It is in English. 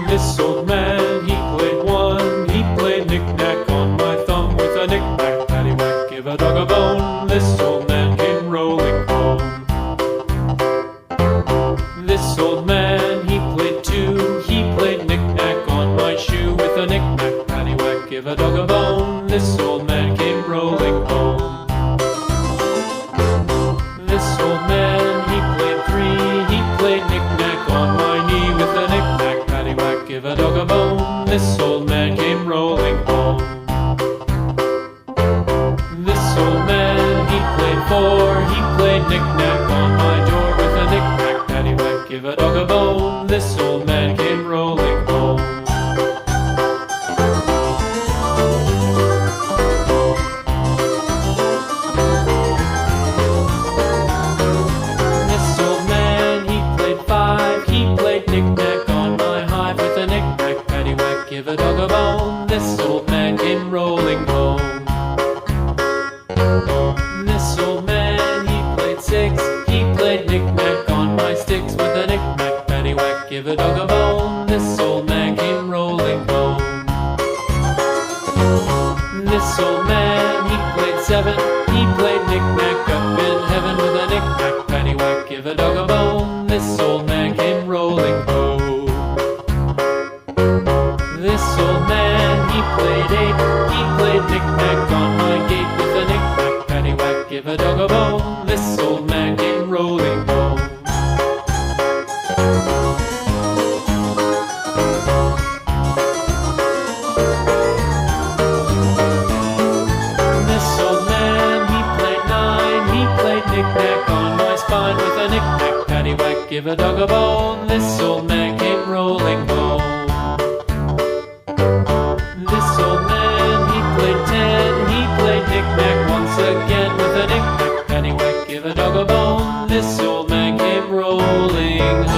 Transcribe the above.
This old man, he played one. He played knick-knack on my thumb with a knick-knack, paddywhack, give a dog a bone. This old man came rolling home. This old man, he played two. He played knick-knack on my shoe with a knick-knack, paddywhack, give a dog a bone. This old man came rolling home. This old man, he played three. He played knick-knack on my knee with a knick-knack, paddywhack, give a dog a bone. This old man came rolling home. This old man, he played four. He played knick-knack on my door with a knick-knack, paddywhack, give a dog a bone. This old man came rolling home. This old man, he played five. He played knick-knack on my hive with a knick-knack, paddywhack, give a dog a bone. This old man came rolling home. This old man, he played six. He played knick-knack on my sticks with a knick-knack, paddywhack, give a dog a bone. This old man came rolling home. This old man, he played seven. He played knick-knack up in heaven with a knick-knack, paddywhack, give a dog a bone. This old man came rolling home. This old man, he played eight. He played knick-knack on my gate with a knick-knack, paddywhack, give a dog a bone. This old man came rolling home. This old man, he played nine. He played knick-knack on my spine with a knick-knack, paddywhack, give a dog a bone. This old man came rolling home. This old man, he played ten. He played knick-knack once again with a knick-knack, paddywhack, give a dog a bone. This old man came rolling home.